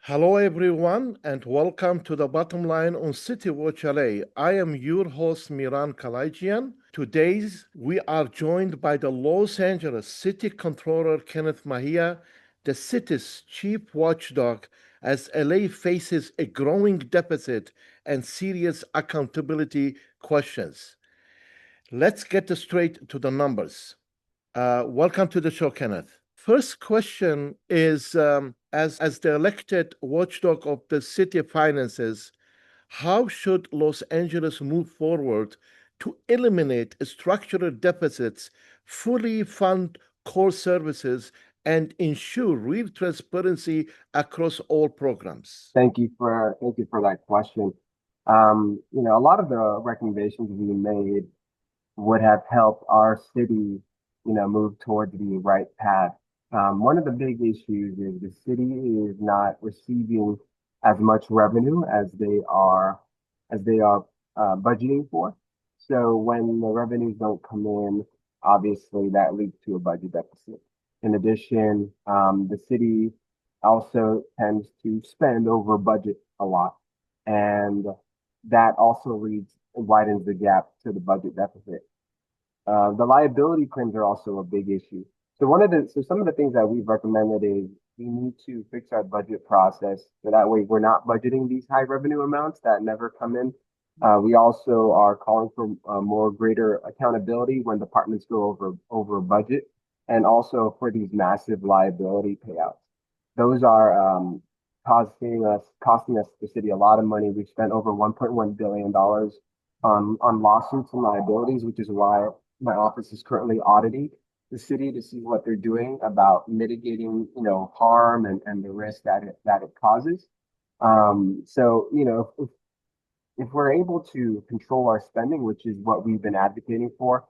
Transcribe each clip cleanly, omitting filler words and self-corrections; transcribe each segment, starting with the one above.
Hello, everyone, and welcome to the bottom line on CityWatchLA. I am your host, Mihran Kalaydjian. Today, we are joined by the Los Angeles City Controller, Kenneth Mejia, the city's chief watchdog, as LA faces a growing deficit and serious accountability questions. Let's get straight to the numbers. Welcome to the show, Kenneth. First question is as the elected watchdog of the city finances, how should Los Angeles move forward to eliminate structural deficits, fully fund core services, and ensure real transparency across all programs? Thank you for that question. A lot of the recommendations we made would have helped our city, move towards the right path. One of the big issues is the city is not receiving as much revenue as they are budgeting for. So when the revenues don't come in, obviously that leads to a budget deficit. In addition, the city also tends to spend over budget a lot, and that also widens the gap to the budget deficit. The liability claims are also a big issue. So some of the things that we've recommended is we need to fix our budget process so that way we're not budgeting these high revenue amounts that never come in. We also are calling for more greater accountability when departments go over budget, and also for these massive liability payouts. Those are costing us the city a lot of money. We've spent over $1.1 billion on lawsuits and liabilities, which is why my office is currently auditing the city to see what they're doing about mitigating, harm and the risk that it causes. If we're able to control our spending, which is what we've been advocating for,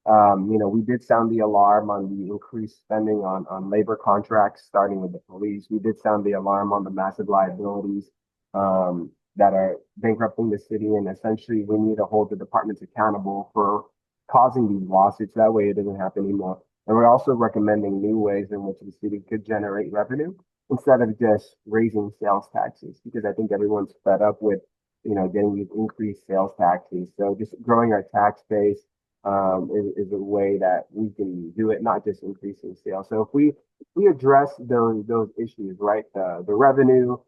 we did sound the alarm on the increased spending on labor contracts, starting with the police. We did sound the alarm on the massive liabilities that are bankrupting the city, and essentially we need to hold the departments accountable for causing these lawsuits. That way it doesn't happen anymore. And we're also recommending new ways in which the city could generate revenue instead of just raising sales taxes, because I think everyone's fed up with, getting these increased sales taxes. So just growing our tax base is a way that we can do it, not just increasing sales. So if we address those issues, right, the revenue,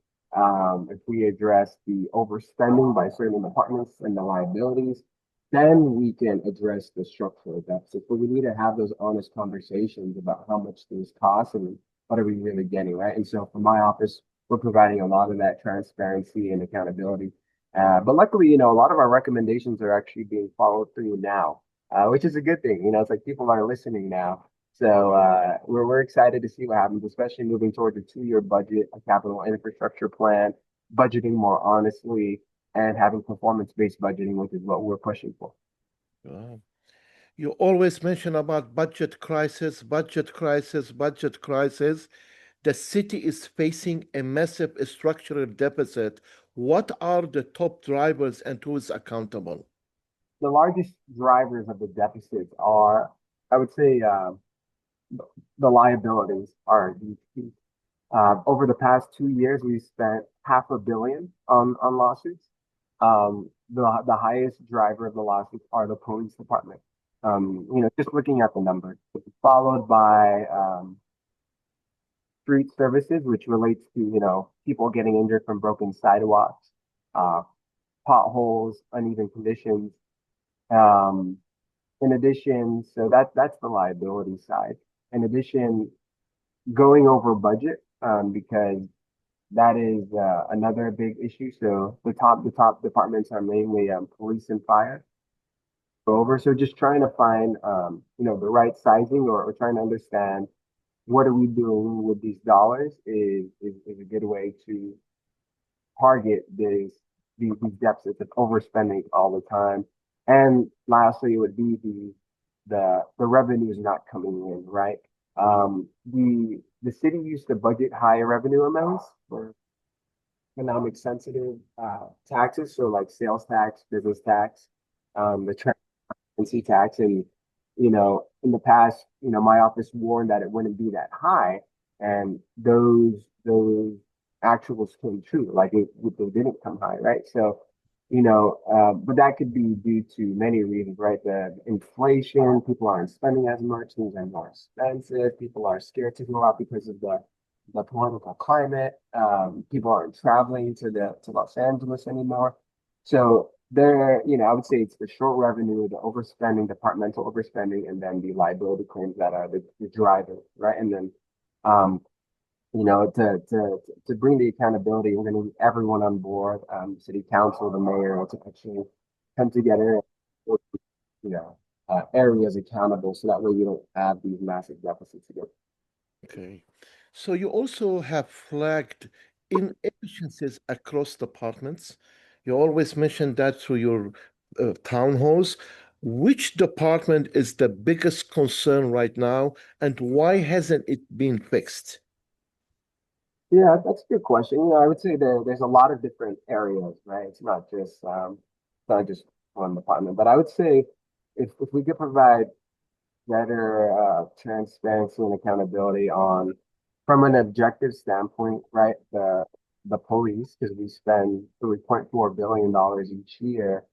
if we address the overspending by certain departments and the liabilities, then we can address the structural deficit. But we need to have those honest conversations about how much things cost and what are we really getting, right? And so for my office, we're providing a lot of that transparency and accountability. But luckily, a lot of our recommendations are actually being followed through now, which is a good thing. It's like people are listening now. So we're excited to see what happens, especially moving towards a 2-year budget, a capital infrastructure plan, budgeting more honestly, and having performance-based budgeting, which is what we're pushing for. Wow. You always mention about budget crisis, budget crisis, budget crisis. The city is facing a massive structural deficit. What are the top drivers and who is accountable? The largest drivers of the deficit are, I would say, the liabilities are these. Over the past 2 years, we spent $500 million on lawsuits. The highest driver of the lawsuits are the police department. Just looking at the numbers, followed by street services, which relates to, people getting injured from broken sidewalks, potholes, uneven conditions. Um, in addition, so that's the liability side. In addition, going over budget, because that is another big issue. So the top departments are mainly police and fire. Over, so just trying to find the right sizing, or trying to understand what are we doing with these dollars is a good way to target these deficits of overspending all the time. And lastly, it would be the revenue is not coming in, right? The city used to budget higher revenue amounts for economic sensitive taxes, so like sales tax, business tax, the transparency tax, and in the past, my office warned that it wouldn't be that high, and those actuals came true, like they didn't come high, right? So, but that could be due to many reasons, right? The inflation, people aren't spending as much, things are more expensive, people are scared to go out because of the political climate. People aren't traveling to Los Angeles anymore. So there, I would say it's the short revenue, the overspending, departmental overspending, and then the liability claims that are the driver, right? And then um, to bring the accountability, we're going to need everyone on board, city council, the mayor, to actually come together and, areas accountable, so that way you don't have these massive deficits again. Okay. So you also have flagged inefficiencies across departments. You always mention that through your town halls. Which department is the biggest concern right now, and why hasn't it been fixed? Yeah, that's a good question. I would say there's a lot of different areas, right? It's not just one department, but I would say if we could provide better transparency and accountability on from an objective standpoint, right? The police, because we spend $3.4 billion each year.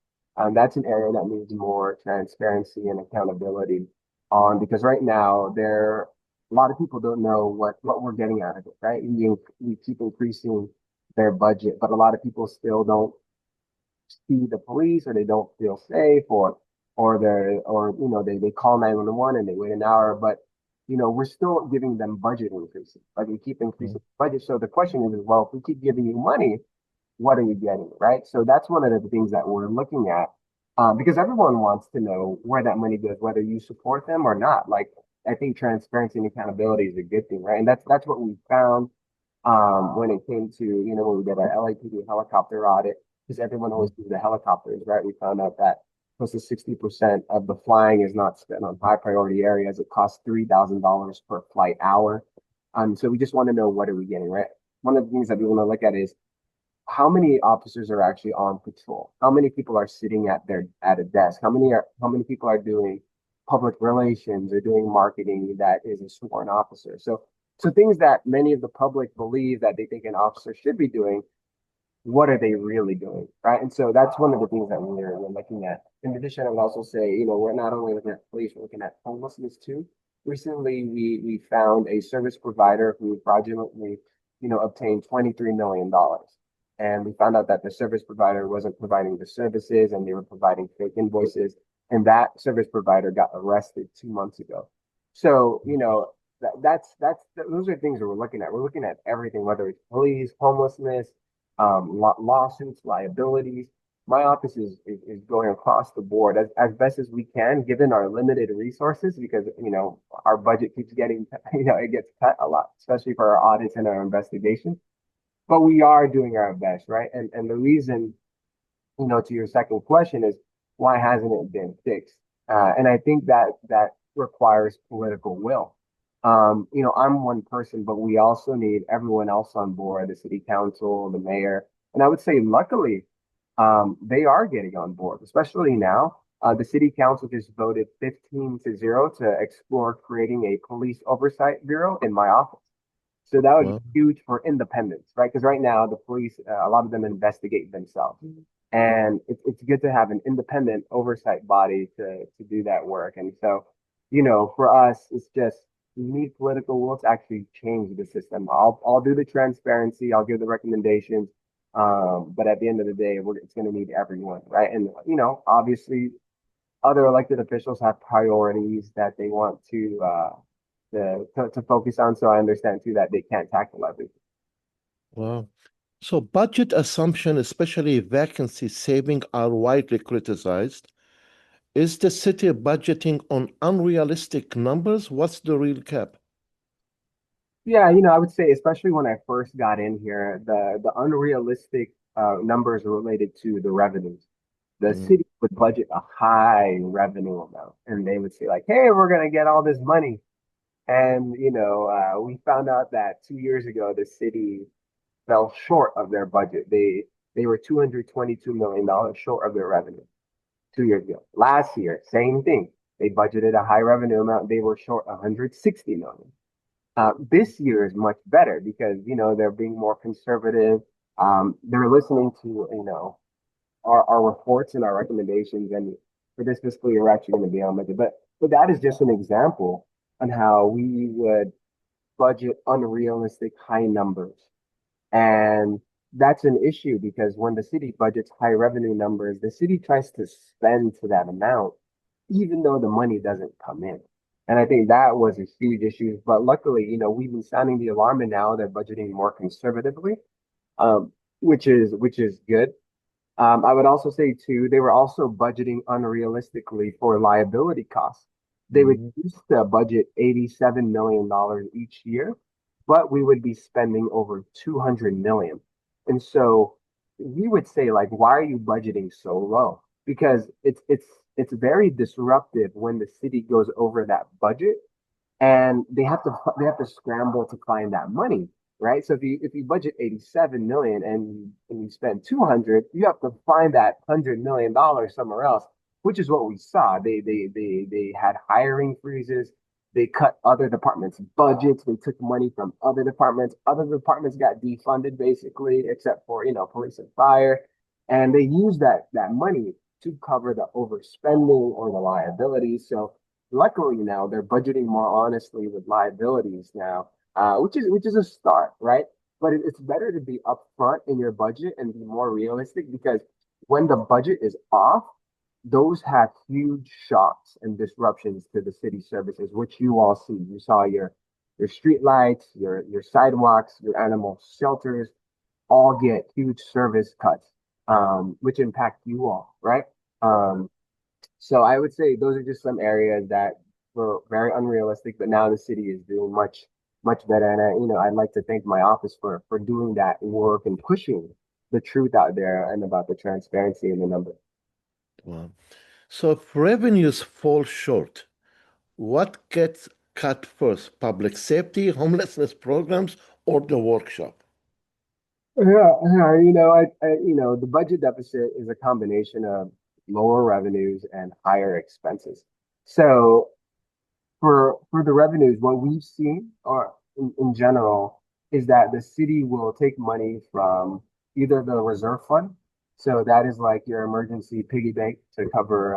That's an area that needs more transparency and accountability on because right now there a lot of people don't know what we're getting out of it, right? We keep increasing their budget, but a lot of people still don't see the police or they don't feel safe or they call 911 and they wait an hour, but we're still giving them budget increases. Like we keep increasing Mm. the budget. So the question is, well, if we keep giving you money, what are you getting, right? So that's one of the things that we're looking at, because everyone wants to know where that money goes, whether you support them or not. Like I think transparency and accountability is a good thing, right? And that's what we found when it came to, when we did our LAPD helicopter audit, because everyone always sees the helicopters, right? We found out that close to 60% of the flying is not spent on high priority areas. It costs $3,000 per flight hour. So we just want to know what are we getting, right? One of the things that we want to look at is how many officers are actually on patrol? How many people are sitting at a desk? How many people are doing public relations or doing marketing that is a sworn officer? So things that many of the public believe that they think an officer should be doing, what are they really doing, right? And so that's one of the things that we're looking at. In addition, I would also say, we're not only looking at police, we're looking at homelessness too. Recently, we found a service provider who fraudulently, obtained $23 million, and we found out that the service provider wasn't providing the services, and they were providing fake invoices, and that service provider got arrested 2 months ago. So, that's those are things that we're looking at. We're looking at everything, whether it's police, homelessness, lawsuits, liabilities. My office is going across the board as best as we can, given our limited resources, because our budget keeps getting it gets cut a lot, especially for our audits and our investigations. But we are doing our best, right? And the reason, to your second question is why hasn't it been fixed? And I think that requires political will. I'm one person, but we also need everyone else on board, the city council, the mayor. And I would say, luckily, they are getting on board, especially now. The city council just voted 15-0 to explore creating a police oversight bureau in my office. So that would be Well, huge for independence, right? Because right now the police, a lot of them investigate themselves, and it's good to have an independent oversight body to do that work. And so, for us, it's just we need political will to actually change the system. I'll do the transparency, I'll give the recommendations, but at the end of the day, it's going to need everyone, right? And obviously, other elected officials have priorities that they want to focus on. So I understand too that they can't tackle everything. well. So budget assumption, especially vacancy saving, are widely criticized. Is the city budgeting on unrealistic numbers? What's the real cap? Yeah, I would say, especially when I first got in here, the unrealistic numbers related to the revenues. The Mm. city would budget a high revenue amount, and they would say like, "Hey, we're gonna get all this money," and we found out that 2 years ago the city fell short of their budget. They were $222 million short of their revenue 2 years ago. Last year, same thing. They budgeted a high revenue amount. They were short 160 million. This year is much better because, they're being more conservative. They're listening to, our reports and our recommendations. And for this fiscal year, we're actually going to be on budget. But that is just an example on how we would budget unrealistic high numbers. And that's an issue because when the city budgets high revenue numbers, the city tries to spend to that amount, even though the money doesn't come in. And I think that was a huge issue. But luckily, we've been sounding the alarm, and now they're budgeting more conservatively, um, which is good. I would also say too, they were also budgeting unrealistically for liability costs. They would Mhm. used to budget $87 million each year, but we would be spending over 200 million. And so we would say, like, why are you budgeting so low? Because it's very disruptive when the city goes over that budget, and they have to scramble to find that money, right? So if you budget 87 million and you spend 200, you have to find that $100 million somewhere else, which is what we saw. They had hiring freezes. They cut other departments' budgets. They took money from other departments. Other departments got defunded basically, except for police and fire, and they used that money to cover the overspending or the liabilities. So luckily now they're budgeting more honestly with liabilities now, which is a start, right? But it's better to be upfront in your budget and be more realistic because when the budget is off, those have huge shocks and disruptions to the city services, which you all see. You saw your street lights, your sidewalks, your animal shelters all get huge service cuts, which impact you all, right? Um, so I would say those are just some areas that were very unrealistic, but now the city is doing much, much better. And I'd like to thank my office for doing that work and pushing the truth out there and about the transparency in the numbers. Wow. So if revenues fall short, what gets cut first? Public safety, homelessness programs, or the workshop? Yeah, the budget deficit is a combination of lower revenues and higher expenses. So for the revenues, what we've seen or in general is that the city will take money from either the reserve fund. So that is like your emergency piggy bank to cover,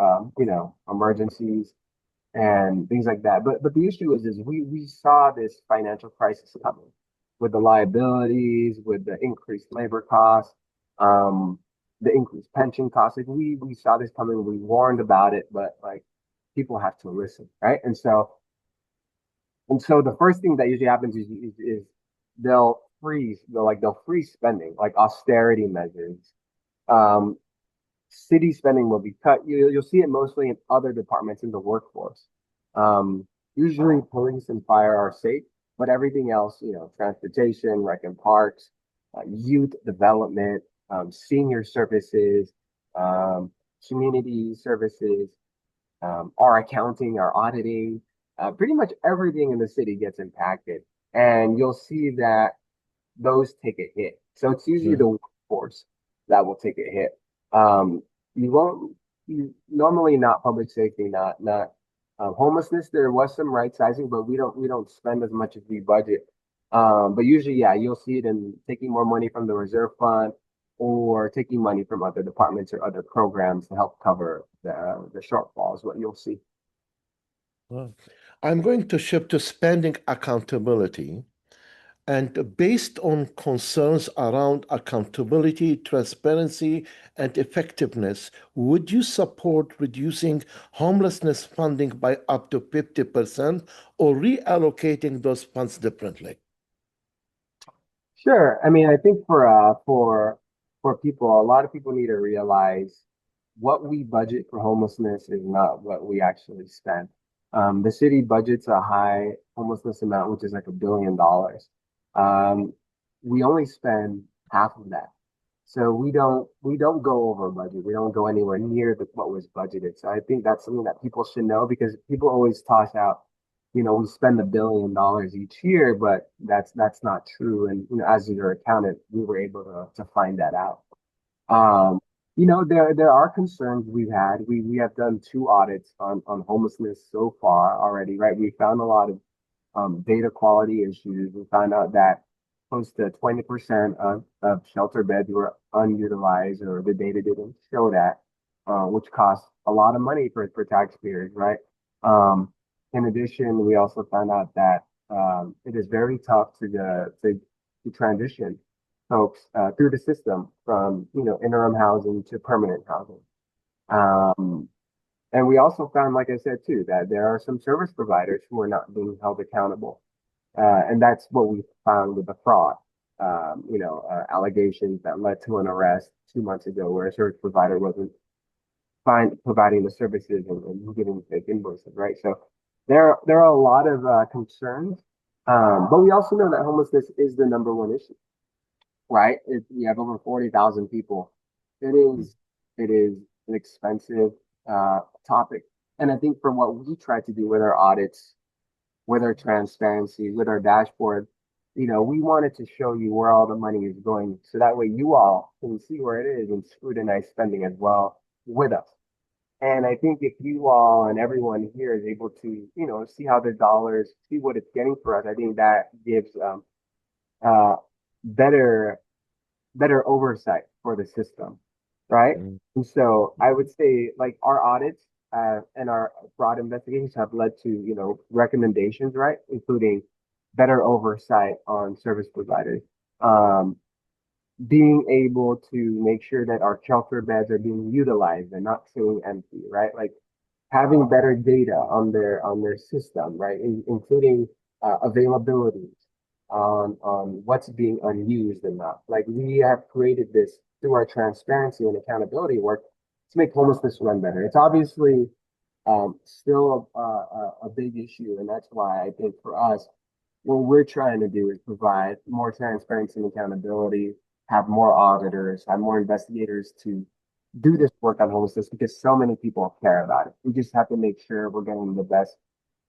emergencies and things like that. But the issue is we saw this financial crisis coming with the liabilities, with the increased labor costs, um, the increased pension costs. Like we saw this coming, we warned about it, but like people have to listen, right? And so the first thing that usually happens is they'll freeze spending, like austerity measures. Um, City spending will be cut. You'll see it mostly in other departments in the workforce. Usually police and fire are safe, but everything else, transportation, rec and parks, youth development, senior services, um, community services, our accounting, our auditing, pretty much everything in the city gets impacted. And you'll see that those take a hit. So it's usually Yeah. the workforce that will take a hit. Um, you won't normally not public safety, not homelessness. There was some right sizing, but we don't spend as much as we budget. But usually, yeah, you'll see it in taking more money from the reserve fund or taking money from other departments or other programs to help cover the shortfalls. What you'll see. Well, I'm going to shift to spending accountability. And based on concerns around accountability, transparency, and effectiveness, would you support reducing homelessness funding by up to 50% or reallocating those funds differently? Sure. I mean, I think for people, a lot of people need to realize what we budget for homelessness is not what we actually spend. The city budgets a high homelessness amount, which is like $1 billion. Um, we only spend half of that. So we don't go over budget. We don't go anywhere near what was budgeted. So I think that's something that people should know because people always toss out, we spend $1 billion each year, but that's not true. And as your accountant, we were able to find that out. Um, there are concerns we've had. We have done two audits on homelessness so far already, right? We found a lot of data quality issues. We found out that close to 20% of shelter beds were unutilized, or the data didn't show that, which costs a lot of money for taxpayers, right? In addition, we also found out that it is very tough to transition folks through the system from interim housing to permanent housing. Um, and we also found, like I said too, that there are some service providers who are not being held accountable, and that's what we found with the fraud. Allegations that led to an arrest 2 months ago, where a service provider wasn't providing the services and getting fake invoices, right? So there are a lot of concerns, but we also know that homelessness is the number one issue, right? You have over 40,000 people. It is it is an expensive topic, and I think for what we try to do with our audits, with our transparency, with our dashboard, we wanted to show you where all the money is going, so that way you all can see where it is and scrutinize spending as well with us. And I think if you all and everyone here is able to, see how the dollars, see what it's getting for us, I think that gives uh, better better oversight for the system, right? Mm. And so I would say, like, our audits and our fraud investigations have led to, recommendations, right, including better oversight on service providers, um, being able to make sure that our shelter beds are being utilized and not sitting empty, right? Like, having better data on their system, right? Including availabilities on what's being unused and not. Like, we have created this through our transparency and accountability work to make homelessness run better. It's obviously still a big issue, and that's why I think for us, what we're trying to do is provide more transparency and accountability, have more auditors, have more investigators to do this work on homelessness, because so many people care about it. We just have to make sure we're getting the best,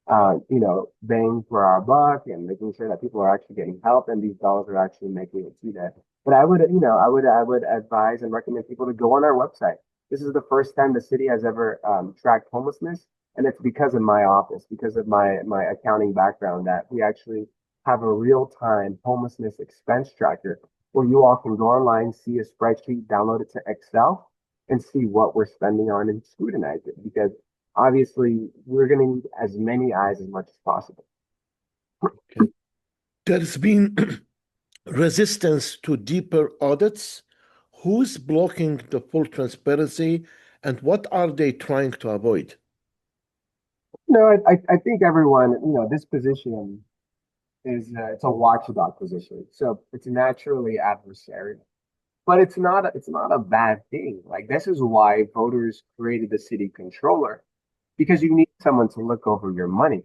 bang for our buck, and making sure that people are actually getting help and these dollars are actually making it to that. But I would advise and recommend people to go on our website. This is the first time the city has ever tracked homelessness, and it's because of my office, because of my accounting background, that we actually have a real-time homelessness expense tracker where you all can go online, see a spreadsheet, download it to Excel, and see what we're spending on and scrutinize it, because obviously we're going to need as many eyes as much as possible. Okay. There's been resistance to deeper audits. Who's blocking the full transparency, and what are they trying to avoid? I think everyone, this position is it's a watchdog position, so it's naturally adversarial. But it's not a bad thing. Like, this is why voters created the city controller, because you need someone to look over your money,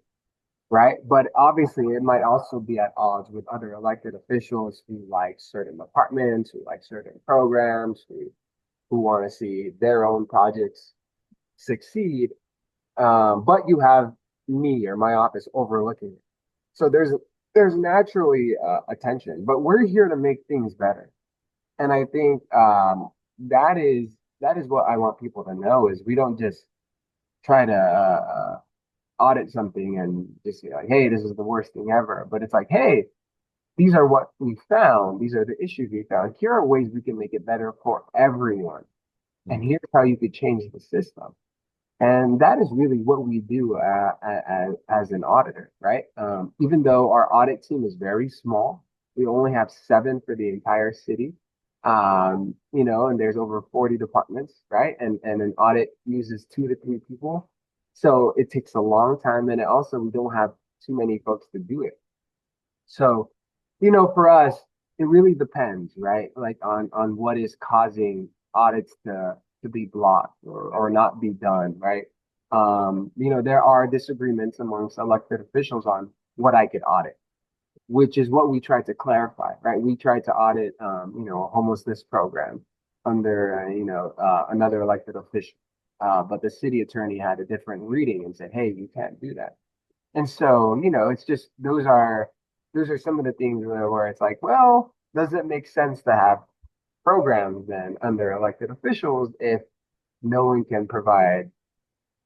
right? But obviously, it might also be at odds with other elected officials who like certain departments, who like certain programs, who want to see their own projects succeed. But you have me or my office overlooking it. So there's naturally a tension, but we're here to make things better. And I think that is what I want people to know, is we don't just try to audit something and just say, like, hey, this is the worst thing ever. But it's like, hey, these are what we found. These are the issues we found. Here are ways we can make it better for everyone. And Mm. here's how you could change the system. And that is really what we do as an auditor, right? Even though our audit team is very small, we only have 7 for the entire city. And there's over 40 departments, right? And an audit uses 2 to 3 people. So it takes a long time, and also we don't have too many folks to do it. So, for us, it really depends, right? Like, on what is causing audits to be blocked or not be done, right? There are disagreements amongst elected officials on what I could audit, which is what we tried to clarify, right? We tried to audit, a homelessness program under, another elected official. But the city attorney had a different reading and said, hey, you can't do that. And so, it's just, those are some of the things where it's like, well, does it make sense to have programs then under elected officials if no one can provide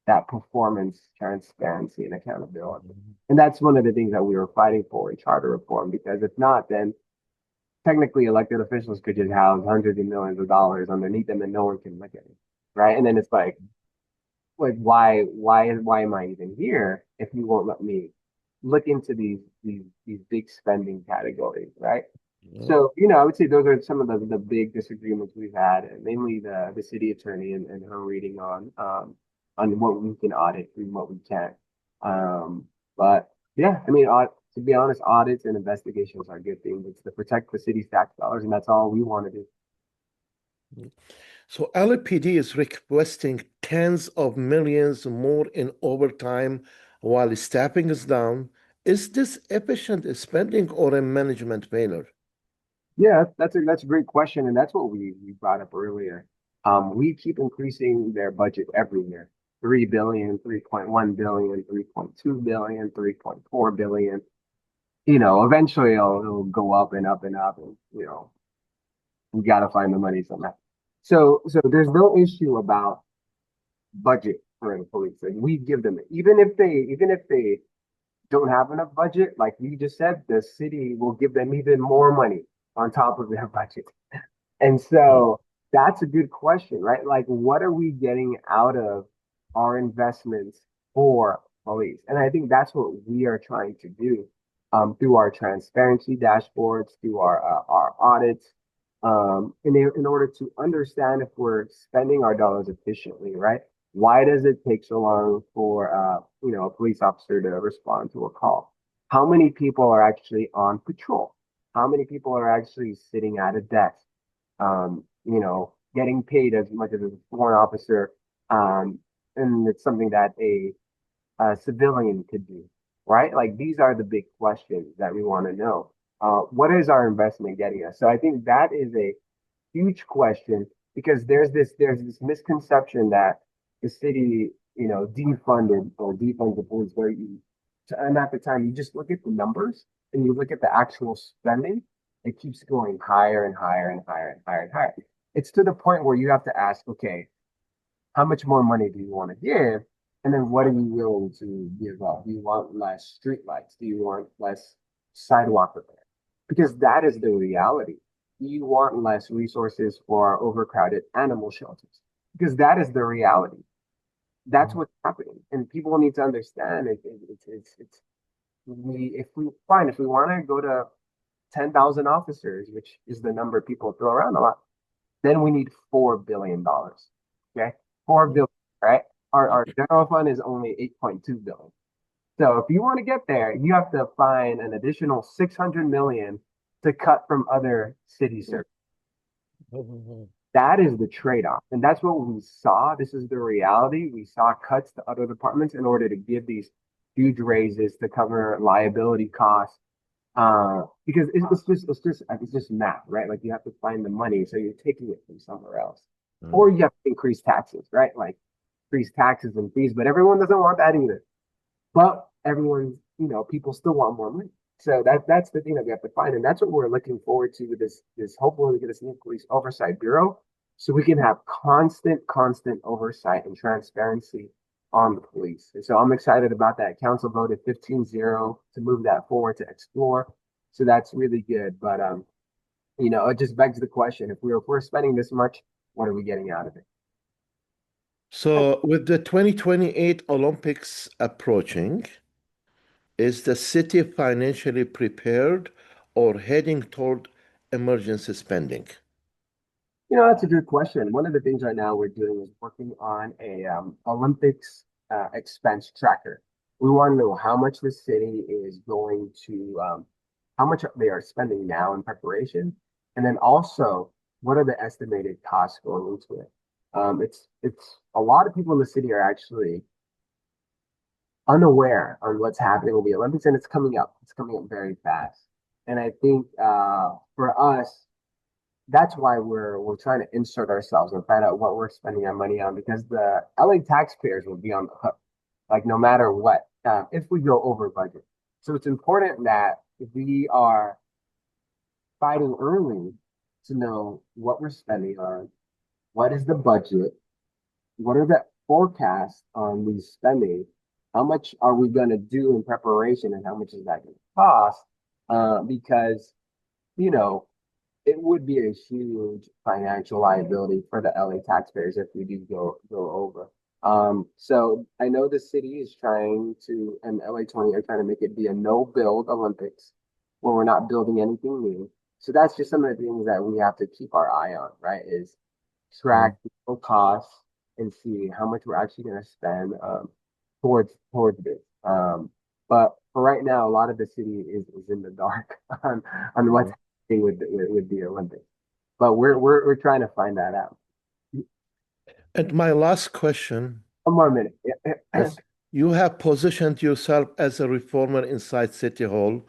that performance, transparency, and accountability. And that's one of the things that we were fighting for in charter reform, because if not, then technically elected officials could just house hundreds of millions of dollars underneath them and no one can look at it. Right. And then it's like why am I even here if you won't let me look into these big spending categories, right? Yeah. So, I would say those are some of the big disagreements we've had, and mainly the city attorney and her reading on what we can audit and what we can't. But yeah, I mean, to be honest, audits and investigations are good things. It's to protect the city's tax dollars, and that's all we want to do. So LAPD is requesting tens of millions more in overtime while staffing is down. Is this efficient spending or a management failure? Yeah, that's a great question, and that's what we brought up earlier. We keep increasing their budget every year. 3 billion, 3.1 billion, 3.2 billion, 3.4 billion. Eventually it'll go up and up and up, and we gotta find the money somehow. So there's no issue about budget for the police. Like we give them, even if they don't have enough budget, like you just said, the city will give them even more money on top of their budget. And Mm. so that's a good question, right? Like, what are we getting out of our investments for police? And I think that's what we are trying to do through our transparency dashboards, through our audits, in order to understand if we're spending our dollars efficiently, right? Why does it take so long for a police officer to respond to a call? How many people are actually on patrol? How many people are actually sitting at a desk? Getting paid as much as a sworn officer, and it's something that a civilian could do, right? Like these are the big questions that we want to know. What is our investment getting us? So I think that is a huge question because there's this misconception that the city, defunded or defunds the police very easy. And at the time, you just look at the numbers and you look at the actual spending, it keeps going higher and higher and higher and higher and higher. It's to the point where you have to ask, okay, how much more money do you want to give? And then what are you willing to give up? Do you want less street lights? Do you want less sidewalk repair? Because that is the reality. Do you want less resources for overcrowded animal shelters? Because that is the reality. That's what's happening. And people need to understand it's if we want to go to 10,000 officers, which is the number people throw around a lot, then we need $4 billion. Okay, 4 billion, right? Our general fund is only 8.2 billion. So if you want to get there, you have to find an additional 600 million to cut from other city services. That is the trade-off. And that's what we saw. This is the reality. We saw cuts to other departments in order to give these huge raises to cover liability costs. Because it's just math, right? Like you have to find the money, so you're taking it from somewhere else. Or you have to increase taxes, right? Like increase taxes and fees, but everyone doesn't want that either. But everyone, people still want more money. So that's the thing that we have to find, and that's what we're looking forward to with this. Hopefully, we get this new police oversight bureau, so we can have constant oversight and transparency on the police. And so I'm excited about that. Council voted 15-0 to move that forward to explore. So that's really good. But it just begs the question: if we're spending this much, what are we getting out of it? So, with the 2028 Olympics approaching, is the city financially prepared or heading toward emergency spending? That's a good question. One of the things right now we're doing is working on a Olympics expense tracker. We want to know how much the city is going to, how much they are spending now in preparation, and then also what are the estimated costs going into it. It's a lot of people in the city are actually unaware on what's happening with the Olympics, and it's coming up. It's coming up very fast, and I think for us that's why we're trying to insert ourselves and find out what we're spending our money on because the LA taxpayers will be on the hook, like no matter what, if we go over budget. So it's important that we are fighting early to know what we're spending on, what is the budget, what are the forecast on these spending. How much are we going to do in preparation, and how much is that going to cost? Because you know, it would be a huge financial liability for the LA taxpayers if we do go over. So I know the city is trying to, and LA 20 are trying to make it be a no build Olympics where we're not building anything new. So that's just some of the things that we have to keep our eye on, right? Is track the costs and see how much we're actually going to spend towards this. But for right now, a lot of the city is in the dark on what's happening with the Olympics. But we're trying to find that out. And my last question, One more minute. yes, you have positioned yourself as a reformer inside City Hall.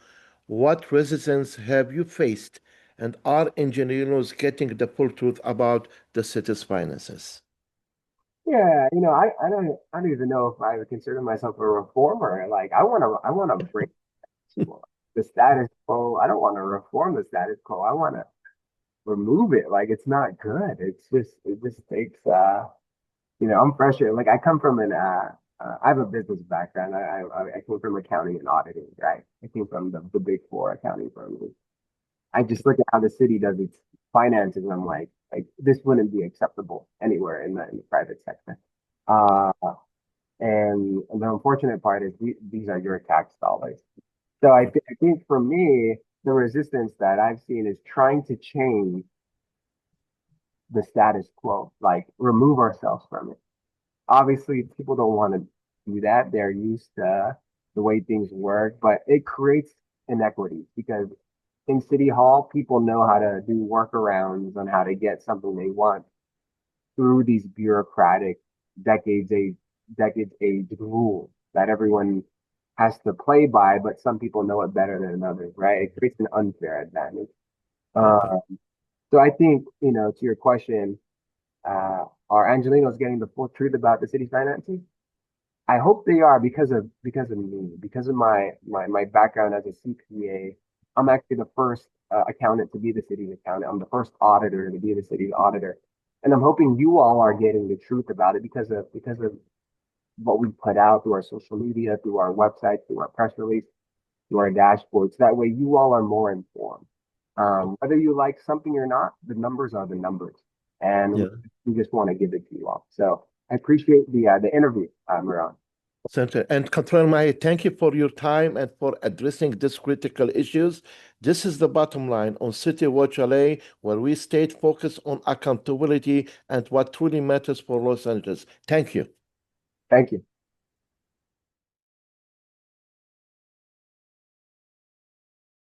What resistance have you faced, and are engineers getting the full truth about the city's finances? Yeah, I don't even know if I would consider myself a reformer. Like I wanna break the status quo. I don't want to reform the status quo. I want to remove it. Like it's not good. It just takes I'm fresh. Like I come from I have a business background. I came from accounting and auditing, right? I came from the big four accounting firms. I just look at how the city does its finances, and I'm like this wouldn't be acceptable anywhere in the private sector. Uh, and the unfortunate part is these are your tax dollars. So I think for me, the resistance that I've seen is trying to change the status quo, like remove ourselves from it. Obviously, people don't want to do that. They're used to the way things work, but it creates inequities because in City Hall, people know how to do workarounds on how to get something they want through these bureaucratic decades age rules that everyone has to play by, but some people know it better than others, right? It creates an unfair advantage. Okay. So I think, to your question, are Angelinos getting the full truth about the city's finances? I hope they are because of me, because of my background as a CPA. I'm actually the first accountant to be the city's accountant. I'm the first auditor to be the city's auditor, and I'm hoping you all are getting the truth about it because of what we put out through our social media, through our website, through our press release, through our dashboards. That way, you all are more informed. Whether you like something or not, the numbers are the numbers, and Yeah. we just want to give it to you all. So I appreciate the interview, Mihran. Center. And Control Mai, thank you for your time and for addressing these critical issues. This is the bottom line on City Watch LA, where we stayed focused on accountability and what truly matters for Los Angeles. Thank you. Thank you.